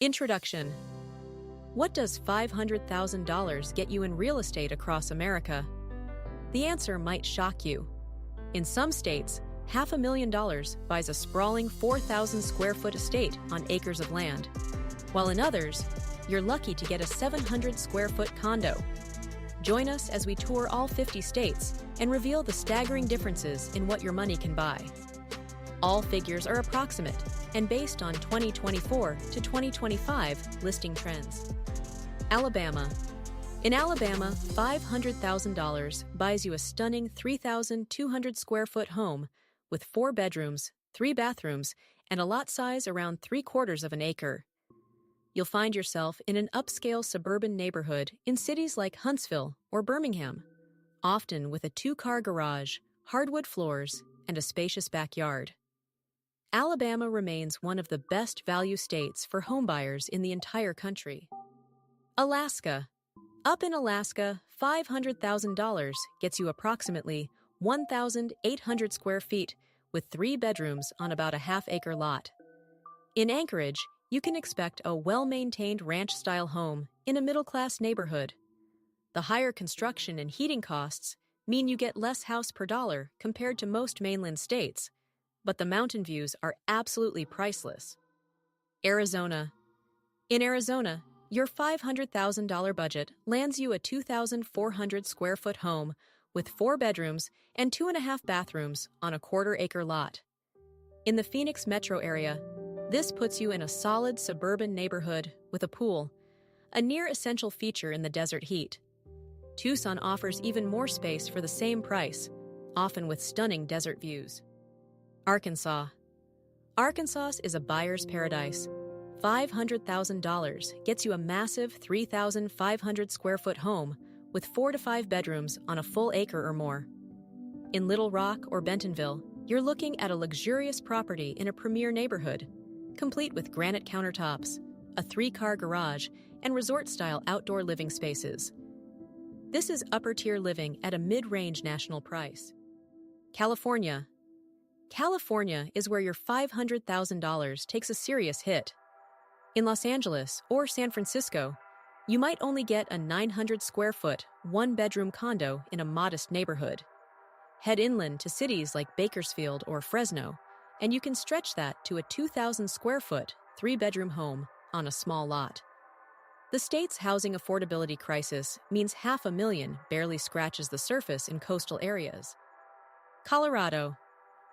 Introduction. What does $500,000 get you in real estate across America? The answer might shock you. In some states, $500,000 buys a sprawling 4,000 square foot estate on acres of land, while in others, you're lucky to get a 700 square foot condo. Join us as we tour all 50 states and reveal the staggering differences in what your money can buy. All figures are approximate and based on 2024 to 2025 listing trends. Alabama. In Alabama, $500,000 buys you a stunning 3,200 square foot home with 4 bedrooms, 3 bathrooms, and a lot size around 3/4 of an acre. You'll find yourself in an upscale suburban neighborhood in cities like Huntsville or Birmingham, often with a 2-car garage, hardwood floors, and a spacious backyard. Alabama remains one of the best value states for homebuyers in the entire country. Alaska. Up in Alaska, $500,000 gets you approximately 1,800 square feet with 3 bedrooms on about a half-acre lot. In Anchorage, you can expect a well-maintained ranch-style home in a middle-class neighborhood. The higher construction and heating costs mean you get less house per dollar compared to most mainland states, but the mountain views are absolutely priceless. Arizona. In Arizona, your $500,000 budget lands you a 2,400 square foot home with 4 bedrooms and 2.5 bathrooms on a quarter-acre lot. In the Phoenix metro area, this puts you in a solid suburban neighborhood with a pool, a near-essential feature in the desert heat. Tucson offers even more space for the same price, often with stunning desert views. Arkansas. Arkansas is a buyer's paradise. $500,000 gets you a massive 3,500 square foot home with 4 to 5 bedrooms on a full acre or more. In Little Rock or Bentonville, you're looking at a luxurious property in a premier neighborhood, complete with granite countertops, a 3-car garage, and resort-style outdoor living spaces. This is upper-tier living at a mid-range national price. California. California is where your $500,000 takes a serious hit. In Los Angeles or San Francisco, you might only get a 900 square foot, 1-bedroom condo in a modest neighborhood. Head inland to cities like Bakersfield or Fresno, and you can stretch that to a 2,000 square foot, 3-bedroom home on a small lot. The state's housing affordability crisis means $500,000 barely scratches the surface in coastal areas. Colorado.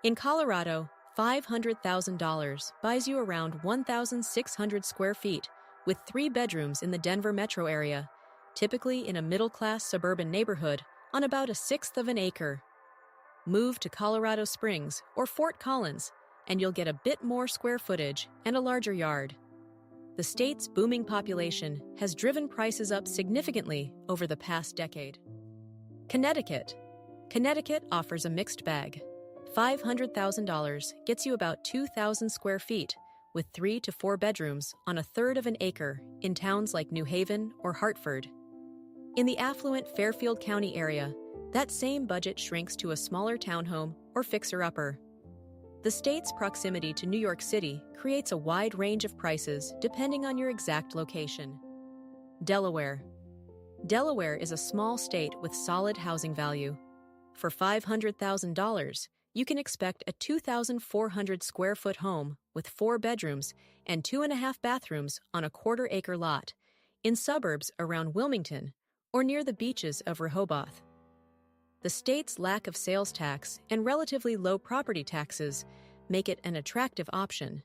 In Colorado, $500,000 buys you around 1,600 square feet with 3 bedrooms in the Denver metro area, typically in a middle-class suburban neighborhood on about 1/6 of an acre. Move to Colorado Springs or Fort Collins, and you'll get a bit more square footage and a larger yard. The state's booming population has driven prices up significantly over the past decade. Connecticut. Connecticut offers a mixed bag. $500,000 gets you about 2,000 square feet with 3 to 4 bedrooms on 1/3 of an acre in towns like New Haven or Hartford. In the affluent Fairfield County area, that same budget shrinks to a smaller townhome or fixer-upper. The state's proximity to New York City creates a wide range of prices depending on your exact location. Delaware. Delaware is a small state with solid housing value. For $500,000, you can expect a 2,400 square foot home with 4 bedrooms and 2.5 bathrooms on a quarter-acre lot in suburbs around Wilmington or near the beaches of Rehoboth. The state's lack of sales tax and relatively low property taxes make it an attractive option.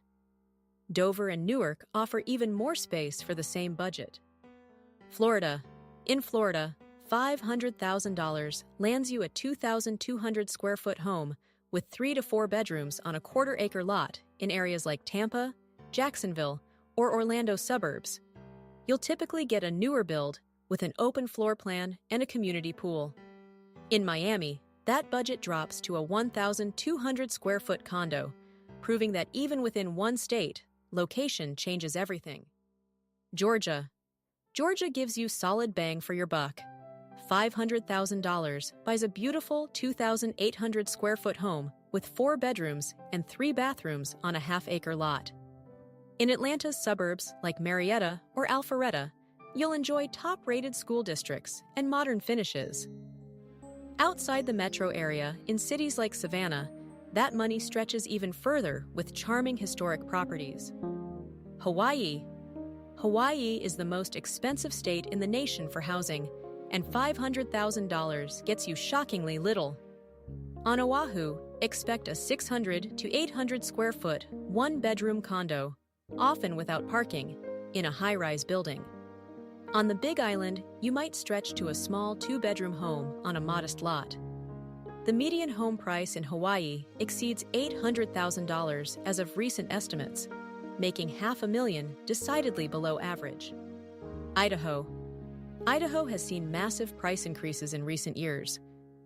Dover and Newark offer even more space for the same budget. Florida. In Florida, $500,000 lands you a 2,200 square foot home with 3 to 4 bedrooms on a quarter-acre lot in areas like Tampa, Jacksonville, or Orlando suburbs. You'll typically get a newer build with an open floor plan and a community pool. In Miami, that budget drops to a 1,200 square foot condo, proving that even within one state, location changes everything. Georgia. Georgia gives you solid bang for your buck. $500,000 buys a beautiful 2,800 square foot home with 4 bedrooms and 3 bathrooms on a half-acre lot. In Atlanta's suburbs like Marietta or Alpharetta, you'll enjoy top-rated school districts and modern finishes. Outside the metro area, in cities like Savannah, that money stretches even further with charming historic properties. Hawaii. Hawaii is the most expensive state in the nation for housing, and $500,000 gets you shockingly little. On Oahu, expect a 600 to 800 square foot, one-bedroom condo, often without parking, in a high-rise building. On the Big Island, you might stretch to a small two-bedroom home on a modest lot. The median home price in Hawaii exceeds $800,000 as of recent estimates, making $500,000 decidedly below average. Idaho. Idaho has seen massive price increases in recent years,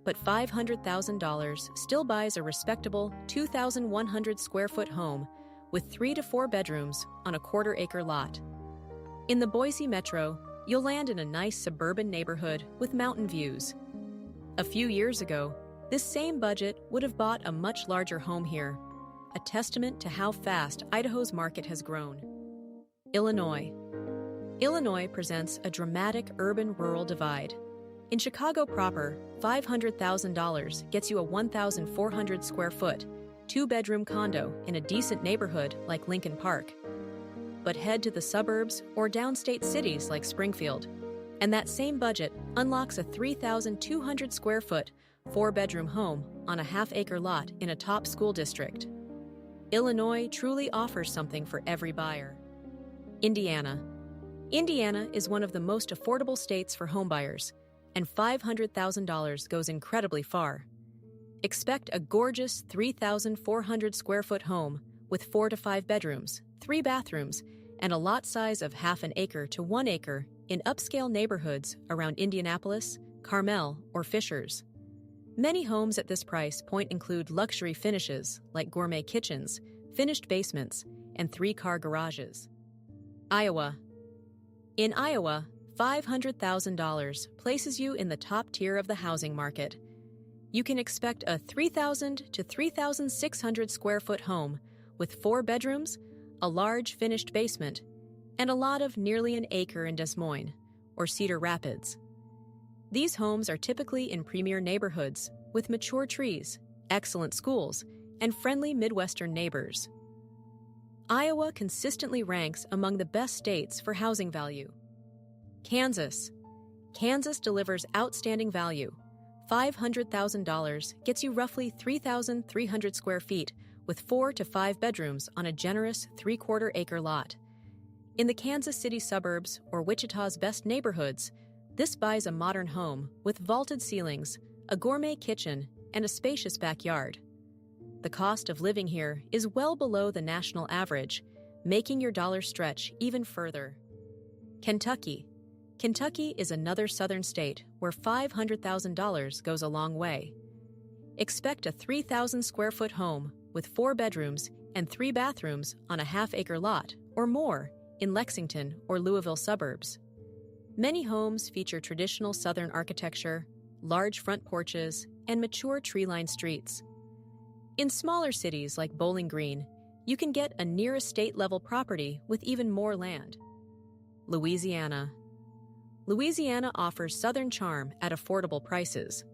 but $500,000 still buys a respectable 2,100 square foot home with 3 to 4 bedrooms on a quarter-acre lot. In the Boise metro, you'll land in a nice suburban neighborhood with mountain views. A few years ago, this same budget would have bought a much larger home here, a testament to how fast Idaho's market has grown. Illinois. Illinois presents a dramatic urban-rural divide. In Chicago proper, $500,000 gets you a 1,400 square foot, two-bedroom condo in a decent neighborhood like Lincoln Park. But head to the suburbs or downstate cities like Springfield, and that same budget unlocks a 3,200 square foot, four-bedroom home on a half-acre lot in a top school district. Illinois truly offers something for every buyer. Indiana. Indiana is one of the most affordable states for homebuyers, and $500,000 goes incredibly far. Expect a gorgeous 3,400 square foot home with 4 to 5 bedrooms, 3 bathrooms, and a lot size of half an acre to 1 acre in upscale neighborhoods around Indianapolis, Carmel, or Fishers. Many homes at this price point include luxury finishes like gourmet kitchens, finished basements, and 3-car garages. Iowa. In Iowa, $500,000 places you in the top tier of the housing market. You can expect a 3,000 to 3,600 square foot home with 4 bedrooms, a large finished basement, and a lot of nearly an acre in Des Moines, or Cedar Rapids. These homes are typically in premier neighborhoods with mature trees, excellent schools, and friendly Midwestern neighbors. Iowa consistently ranks among the best states for housing value. Kansas. Kansas delivers outstanding value. $500,000 gets you roughly 3,300 square feet with 4 to 5 bedrooms on a generous 3/4 acre lot. In the Kansas City suburbs or Wichita's best neighborhoods, this buys a modern home with vaulted ceilings, a gourmet kitchen, and a spacious backyard. The cost of living here is well below the national average, making your dollar stretch even further. Kentucky. Kentucky is another southern state where $500,000 goes a long way. Expect a 3,000 square foot home with 4 bedrooms and 3 bathrooms on a half-acre lot or more in Lexington or Louisville suburbs. Many homes feature traditional southern architecture, large front porches, and mature tree-lined streets. In smaller cities like Bowling Green, you can get a near-estate-level property with even more land. Louisiana. Louisiana offers southern charm at affordable prices.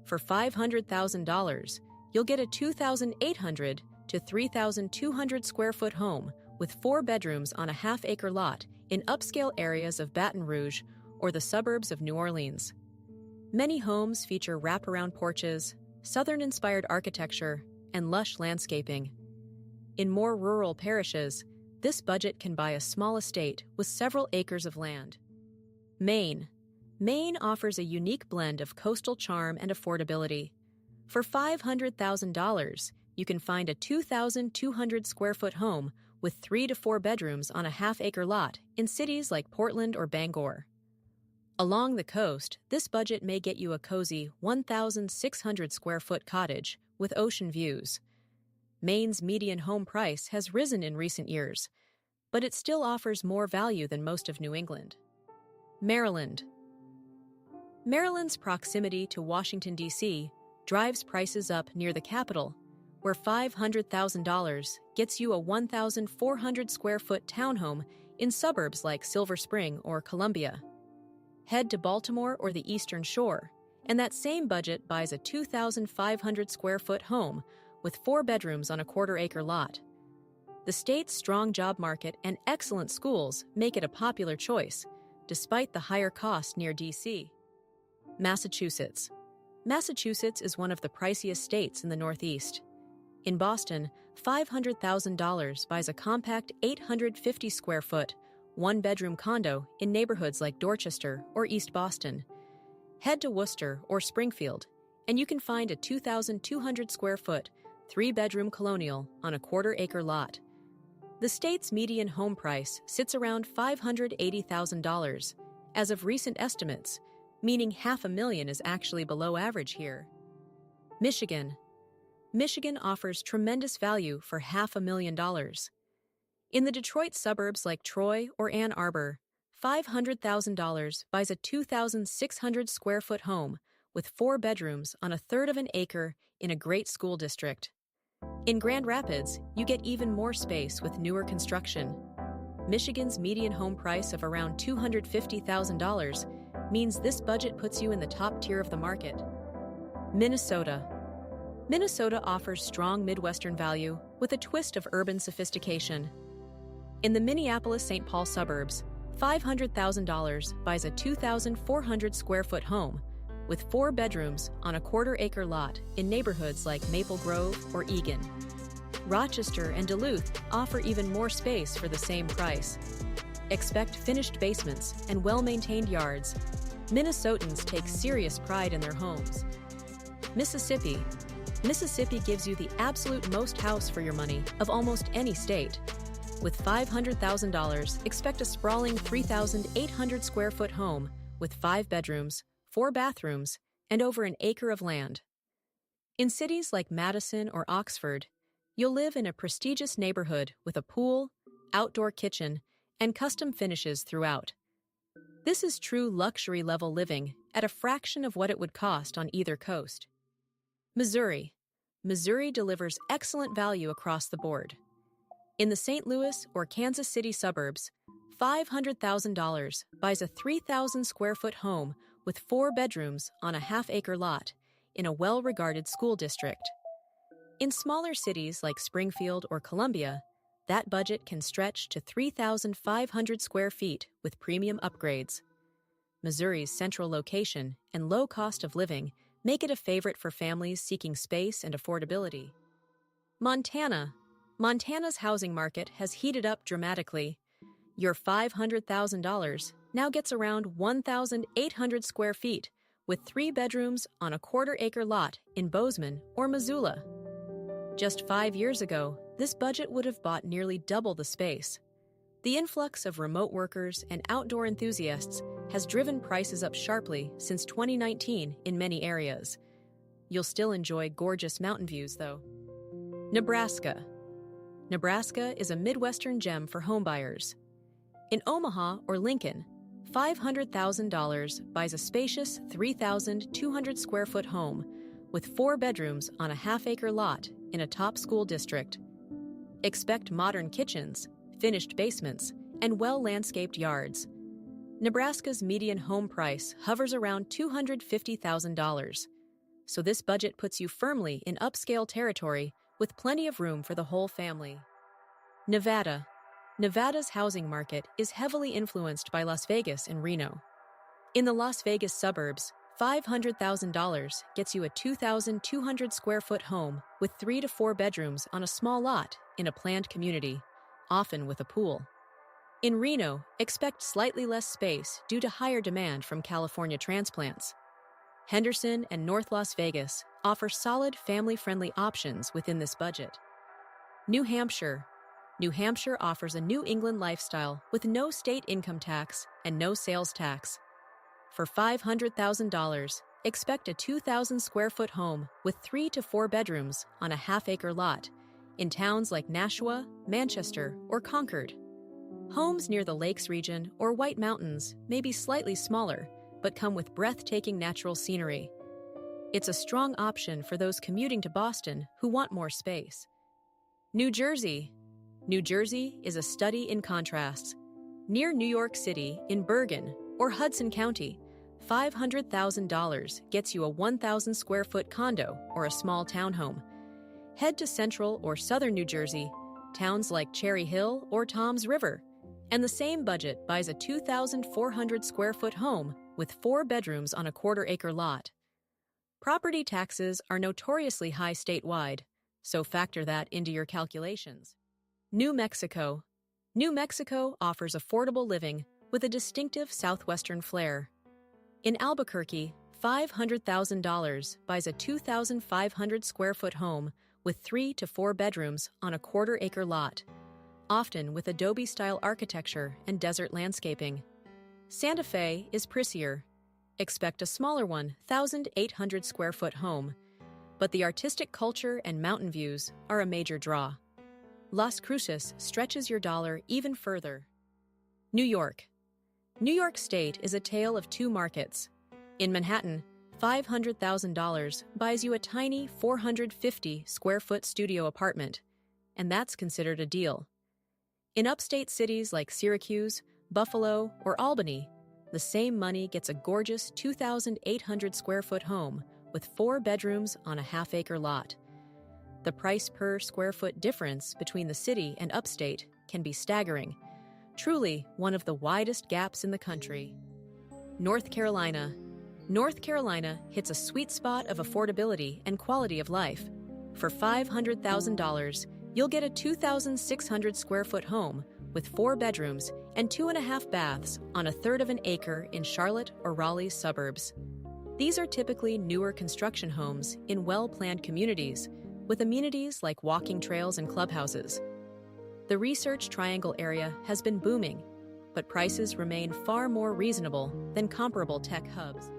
For $500,000, you'll get a 2,800 to 3,200 square foot home with 4 bedrooms on a half-acre lot in upscale areas of Baton Rouge or the suburbs of New Orleans. Many homes feature wraparound porches, southern-inspired architecture, and lush landscaping. In more rural parishes, this budget can buy a small estate with several acres of land. Maine. Maine offers a unique blend of coastal charm and affordability. For $500,000, you can find a 2,200 square foot home with 3 to 4 bedrooms on a half-acre lot in cities like Portland or Bangor. Along the coast, this budget may get you a cozy 1,600 square foot cottage with ocean views. Maine's median home price has risen in recent years, but it still offers more value than most of New England. Maryland. Maryland's proximity to Washington, D.C. drives prices up near the capital, where $500,000 gets you a 1,400 square foot townhome in suburbs like Silver Spring or Columbia. Head to Baltimore or the Eastern Shore, and that same budget buys a 2,500 square foot home with 4 bedrooms on a quarter-acre lot. The state's strong job market and excellent schools make it a popular choice, despite the higher cost near D.C. Massachusetts. Massachusetts is one of the priciest states in the Northeast. In Boston, $500,000 buys a compact 850 square foot, 1-bedroom condo in neighborhoods like Dorchester or East Boston. Head to Worcester or Springfield, and you can find a 2,200 square foot, 3-bedroom colonial on a quarter-acre lot. The state's median home price sits around $580,000, as of recent estimates, meaning $500,000 is actually below average here. Michigan. Michigan offers tremendous value for $500,000. In the Detroit suburbs like Troy or Ann Arbor, $500,000 buys a 2,600 square foot home with 4 bedrooms on a third of an acre in a great school district. In Grand Rapids, you get even more space with newer construction. Michigan's median home price of around $250,000 means this budget puts you in the top tier of the market. Minnesota. Minnesota offers strong Midwestern value with a twist of urban sophistication. In the Minneapolis-St. Paul suburbs, $500,000 buys a 2,400 square foot home with 4 bedrooms on a quarter-acre lot in neighborhoods like Maple Grove or Eagan. Rochester and Duluth offer even more space for the same price. Expect finished basements and well-maintained yards. Minnesotans take serious pride in their homes. Mississippi. Mississippi gives you the absolute most house for your money of almost any state. With $500,000, expect a sprawling 3,800 square foot home with 5 bedrooms, 4 bathrooms, and over an acre of land. In cities like Madison or Oxford, you'll live in a prestigious neighborhood with a pool, outdoor kitchen, and custom finishes throughout. This is true luxury-level living at a fraction of what it would cost on either coast. Missouri. Missouri delivers excellent value across the board. In the St. Louis or Kansas City suburbs, $500,000 buys a 3,000 square foot home with 4 bedrooms on a half-acre lot in a well-regarded school district. In smaller cities like Springfield or Columbia, that budget can stretch to 3,500 square feet with premium upgrades. Missouri's central location and low cost of living make it a favorite for families seeking space and affordability. Montana. Montana's housing market has heated up dramatically. Your $500,000 now gets around 1,800 square feet with 3 bedrooms on a quarter-acre lot in Bozeman or Missoula. Just 5 years ago, this budget would have bought nearly double the space. The influx of remote workers and outdoor enthusiasts has driven prices up sharply since 2019 in many areas. You'll still enjoy gorgeous mountain views, though. Nebraska. Nebraska is a Midwestern gem for homebuyers. In Omaha or Lincoln, $500,000 buys a spacious 3,200 square foot home with 4 bedrooms on a half-acre lot in a top school district. Expect modern kitchens, finished basements, and well-landscaped yards. Nebraska's median home price hovers around $250,000, so this budget puts you firmly in upscale territory with plenty of room for the whole family. Nevada. Nevada's housing market is heavily influenced by Las Vegas and Reno. In the Las Vegas suburbs, $500,000 gets you a 2,200 square foot home with 3 to 4 bedrooms on a small lot in a planned community, often with a pool. In Reno, expect slightly less space due to higher demand from California transplants. Henderson and North Las Vegas offer solid family-friendly options within this budget. New Hampshire. New Hampshire offers a New England lifestyle with no state income tax and no sales tax. For $500,000, expect a 2,000 square foot home with 3 to 4 bedrooms on a half-acre lot in towns like Nashua, Manchester, or Concord. Homes near the Lakes region or White Mountains may be slightly smaller, but come with breathtaking natural scenery. It's a strong option for those commuting to Boston who want more space. New Jersey. New Jersey is a study in contrasts. Near New York City, in Bergen or Hudson County, $500,000 gets you a 1,000 square foot condo or a small townhome. Head to central or southern New Jersey, towns like Cherry Hill or Toms River, and the same budget buys a 2,400 square foot home with 4 bedrooms on a quarter-acre lot. Property taxes are notoriously high statewide, so factor that into your calculations. New Mexico. New Mexico offers affordable living with a distinctive southwestern flair. In Albuquerque, $500,000 buys a 2,500 square foot home with 3 to 4 bedrooms on a quarter-acre lot, often with adobe-style architecture and desert landscaping. Santa Fe is pricier. Expect a smaller 1,800 square foot home, but the artistic culture and mountain views are a major draw. Las Cruces stretches your dollar even further. New York. New York State is a tale of two markets. In Manhattan, $500,000 buys you a tiny 450 square foot studio apartment, and that's considered a deal. In upstate cities like Syracuse, Buffalo, or Albany, the same money gets a gorgeous 2,800 square foot home with 4 bedrooms on a half-acre lot. The price per square foot difference between the city and upstate can be staggering, truly one of the widest gaps in the country. North Carolina. North Carolina hits a sweet spot of affordability and quality of life. For $500,000, you'll get a 2,600 square foot home with 4 bedrooms and 2.5 baths on a third of an acre in Charlotte or Raleigh's suburbs. These are typically newer construction homes in well-planned communities with amenities like walking trails and clubhouses. The Research Triangle area has been booming, but prices remain far more reasonable than comparable tech hubs.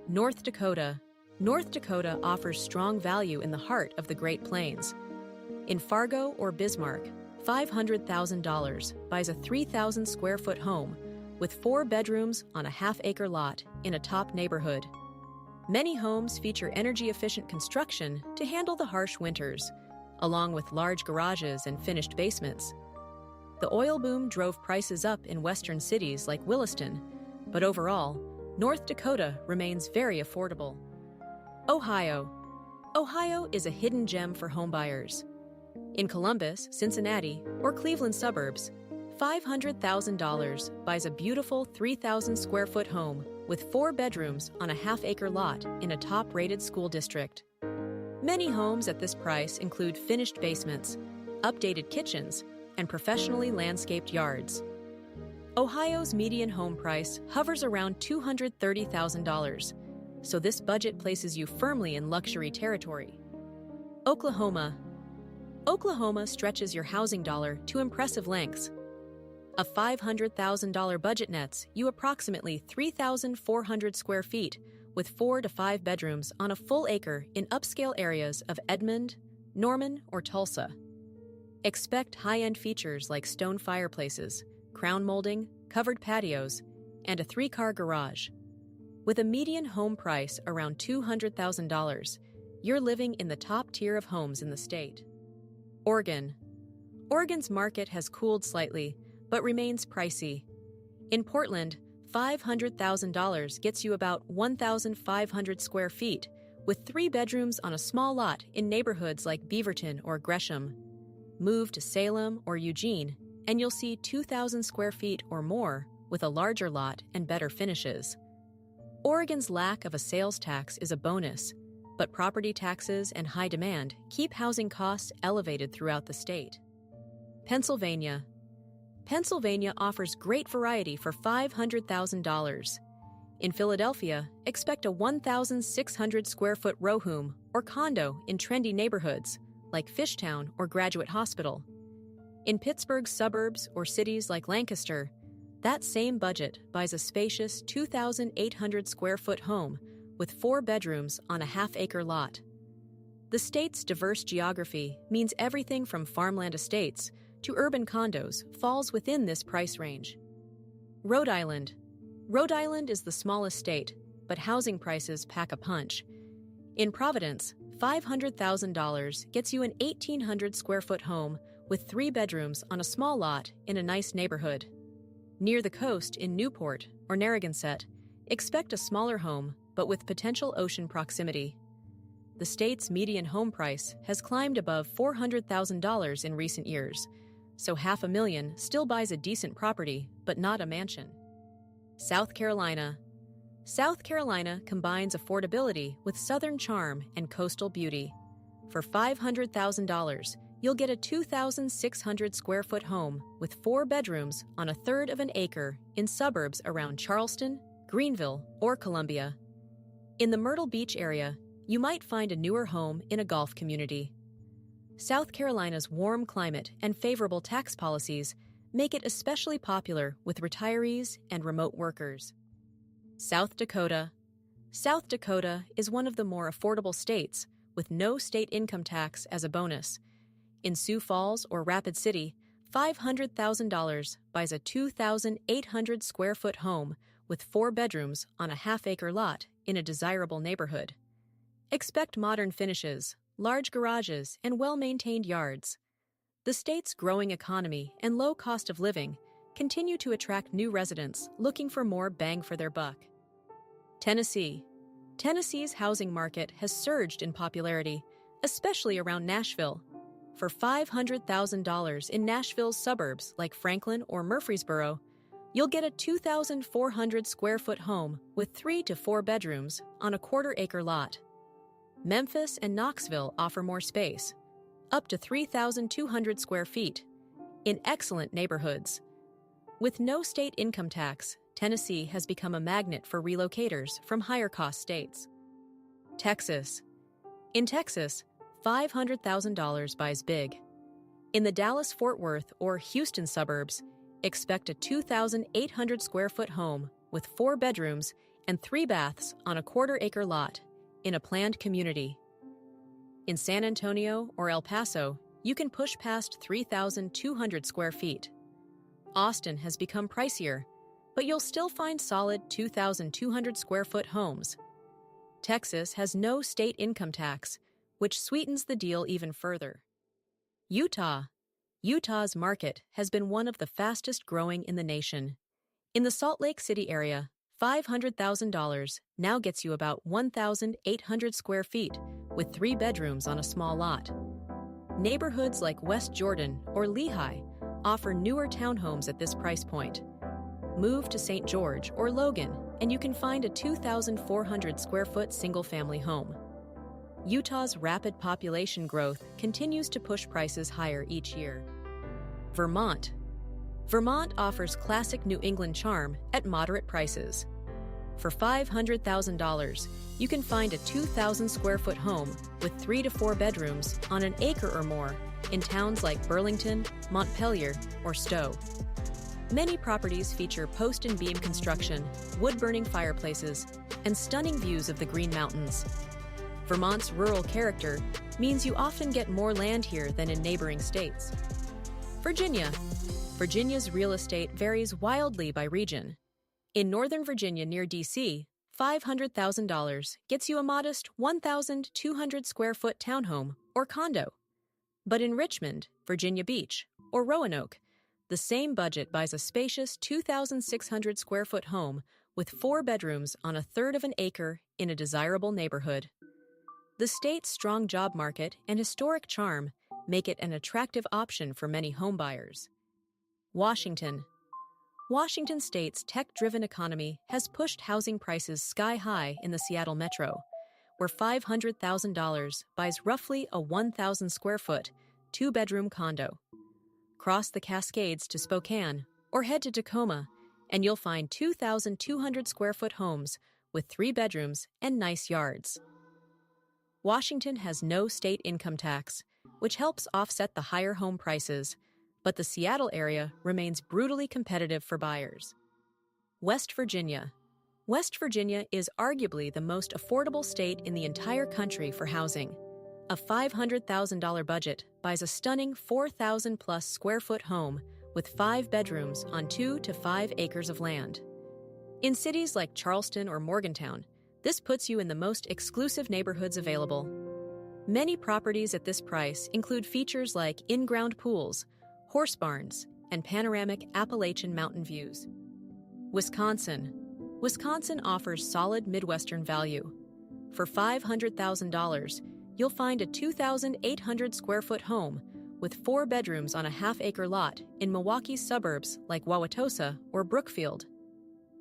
North Dakota. North Dakota offers strong value in the heart of the Great Plains. In Fargo or Bismarck, $500,000 buys a 3,000 square foot home with 4 bedrooms on a half-acre lot in a top neighborhood. Many homes feature energy-efficient construction to handle the harsh winters, along with large garages and finished basements. The oil boom drove prices up in western cities like Williston, but overall, North Dakota remains very affordable. Ohio. Ohio is a hidden gem for homebuyers. In Columbus, Cincinnati, or Cleveland suburbs, $500,000 buys a beautiful 3,000 square foot home with 4 bedrooms on a half-acre lot in a top-rated school district. Many homes at this price include finished basements, updated kitchens, and professionally landscaped yards. Ohio's median home price hovers around $230,000, so this budget places you firmly in luxury territory. Oklahoma. Oklahoma stretches your housing dollar to impressive lengths. A $500,000 budget nets you approximately 3,400 square feet with 4 to 5 bedrooms on a full acre in upscale areas of Edmond, Norman, or Tulsa. Expect high-end features like stone fireplaces, crown molding, covered patios, and a 3-car garage. With a median home price around $200,000, you're living in the top tier of homes in the state. Oregon. Oregon's market has cooled slightly, but remains pricey. In Portland, $500,000 gets you about 1,500 square feet, with 3 bedrooms on a small lot in neighborhoods like Beaverton or Gresham. Move to Salem or Eugene, and you'll see 2,000 square feet or more with a larger lot and better finishes. Oregon's lack of a sales tax is a bonus, but property taxes and high demand keep housing costs elevated throughout the state. Pennsylvania. Pennsylvania offers great variety for $500,000. In Philadelphia, expect a 1,600 square foot row home or condo in trendy neighborhoods like Fishtown or Graduate Hospital. In Pittsburgh's suburbs or cities like Lancaster, that same budget buys a spacious 2,800 square foot home with 4 bedrooms on a half-acre lot. The state's diverse geography means everything from farmland estates to urban condos falls within this price range. Rhode Island. Rhode Island is the smallest state, but housing prices pack a punch. In Providence, $500,000 gets you an 1,800 square foot home with 3 bedrooms on a small lot in a nice neighborhood. Near the coast in Newport or Narragansett, expect a smaller home but with potential ocean proximity. The state's median home price has climbed above $400,000 in recent years, so $500,000 still buys a decent property but not a mansion. South Carolina. South Carolina combines affordability with southern charm and coastal beauty. For $500,000, you'll get a 2,600 square foot home with 4 bedrooms on a third of an acre in suburbs around Charleston, Greenville, or Columbia. In the Myrtle Beach area, you might find a newer home in a golf community. South Carolina's warm climate and favorable tax policies make it especially popular with retirees and remote workers. South Dakota. South Dakota is one of the more affordable states with no state income tax as a bonus. In Sioux Falls or Rapid City, $500,000 buys a 2,800 square foot home with 4 bedrooms on a half-acre lot in a desirable neighborhood. Expect modern finishes, large garages, and well-maintained yards. The state's growing economy and low cost of living continue to attract new residents looking for more bang for their buck. Tennessee. Tennessee's housing market has surged in popularity, especially around Nashville. For $500,000 in Nashville's suburbs like Franklin or Murfreesboro, you'll get a 2,400 square foot home with 3 to 4 bedrooms on a quarter-acre lot. Memphis and Knoxville offer more space, up to 3,200 square feet, in excellent neighborhoods. With no state income tax, Tennessee has become a magnet for relocators from higher-cost states. Texas. In Texas, $500,000 buys big. In the Dallas-Fort Worth or Houston suburbs, expect a 2,800 square foot home with 4 bedrooms and 3 baths on a quarter-acre lot in a planned community. In San Antonio or El Paso, you can push past 3,200 square feet. Austin has become pricier, but you'll still find solid 2,200 square foot homes. Texas has no state income tax, which sweetens the deal even further. Utah. Utah's market has been one of the fastest growing in the nation. In the Salt Lake City area, $500,000 now gets you about 1,800 square feet with 3 bedrooms on a small lot. Neighborhoods like West Jordan or Lehigh offer newer townhomes at this price point. Move to St. George or Logan, and you can find a 2,400 square foot single-family home. Utah's rapid population growth continues to push prices higher each year. Vermont. Vermont offers classic New England charm at moderate prices. For $500,000, you can find a 2,000 square foot home with 3 to 4 bedrooms on an acre or more in towns like Burlington, Montpelier, or Stowe. Many properties feature post and beam construction, wood-burning fireplaces, and stunning views of the Green Mountains. Vermont's rural character means you often get more land here than in neighboring states. Virginia. Virginia's real estate varies wildly by region. In Northern Virginia near D.C., $500,000 gets you a modest 1,200 square foot townhome or condo. But in Richmond, Virginia Beach, or Roanoke, the same budget buys a spacious 2,600 square foot home with 4 bedrooms on a third of an acre in a desirable neighborhood. The state's strong job market and historic charm make it an attractive option for many homebuyers. Washington. Washington State's tech-driven economy has pushed housing prices sky-high in the Seattle metro, where $500,000 buys roughly a 1,000 square foot, 2-bedroom condo. Cross the Cascades to Spokane or head to Tacoma, and you'll find 2,200 square foot homes with 3 bedrooms and nice yards. Washington has no state income tax, which helps offset the higher home prices, but the Seattle area remains brutally competitive for buyers. West Virginia. West Virginia is arguably the most affordable state in the entire country for housing. A $500,000 budget buys a stunning 4,000-plus square foot home with 5 bedrooms on 2 to 5 acres of land. In cities like Charleston or Morgantown, This puts you in the most exclusive neighborhoods available. Many properties at this price include features like in-ground pools, horse barns, and panoramic Appalachian mountain views. Wisconsin. Wisconsin offers solid Midwestern value. For $500,000, you'll find a 2,800 square foot home with 4 bedrooms on a half-acre lot in Milwaukee's suburbs like Wauwatosa or Brookfield.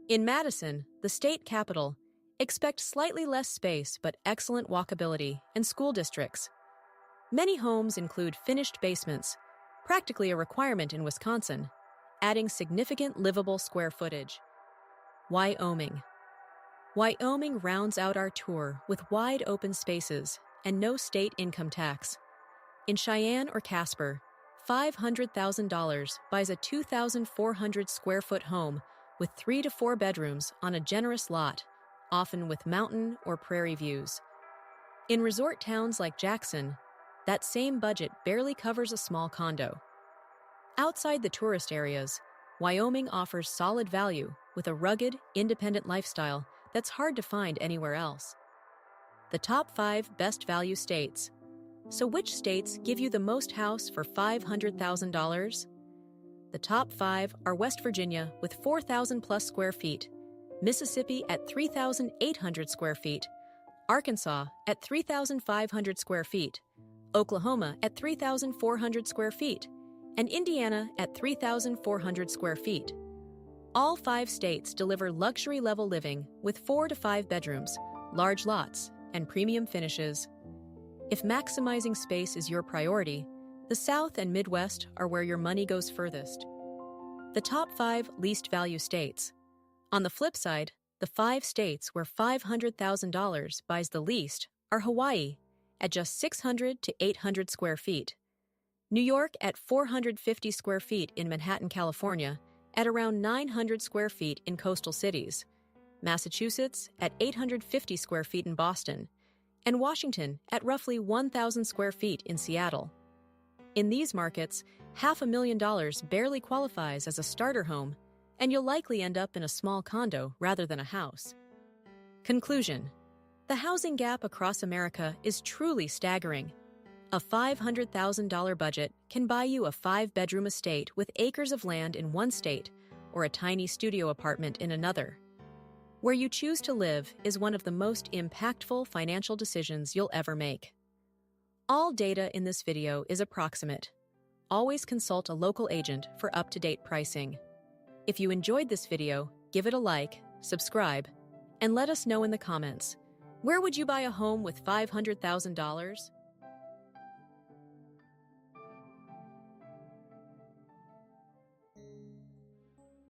In Madison, the state capital, expect slightly less space but excellent walkability and school districts. Many homes include finished basements, practically a requirement in Wisconsin, adding significant livable square footage. Wyoming. Wyoming rounds out our tour with wide open spaces and no state income tax. In Cheyenne or Casper, $500,000 buys a 2,400 square foot home with 3 to 4 bedrooms on a generous lot, often with mountain or prairie views. In resort towns like Jackson, that same budget barely covers a small condo. Outside the tourist areas, Wyoming offers solid value with a rugged, independent lifestyle that's hard to find anywhere else. The top 5 best value states. So which states give you the most house for $500,000? The top 5 are West Virginia with 4,000 plus square feet, Mississippi at 3,800 square feet, Arkansas at 3,500 square feet, Oklahoma at 3,400 square feet, and Indiana at 3,400 square feet. All 5 states deliver luxury-level living with 4 to 5 bedrooms, large lots, and premium finishes. If maximizing space is your priority, the South and Midwest are where your money goes furthest. The top 5 least value states. On the flip side, the 5 states where $500,000 buys the least are Hawaii, at just 600 to 800 square feet, New York at 450 square feet in Manhattan, California, at around 900 square feet in coastal cities, Massachusetts at 850 square feet in Boston, and Washington at roughly 1,000 square feet in Seattle. In these markets, $500,000 barely qualifies as a starter home, and you'll likely end up in a small condo rather than a house. Conclusion: the housing gap across America is truly staggering. A $500,000 budget can buy you a 5-bedroom estate with acres of land in one state or a tiny studio apartment in another. Where you choose to live is one of the most impactful financial decisions you'll ever make. All data in this video is approximate. Always consult a local agent for up-to-date pricing. If you enjoyed this video, give it a like, subscribe, and let us know in the comments, where would you buy a home with $500,000?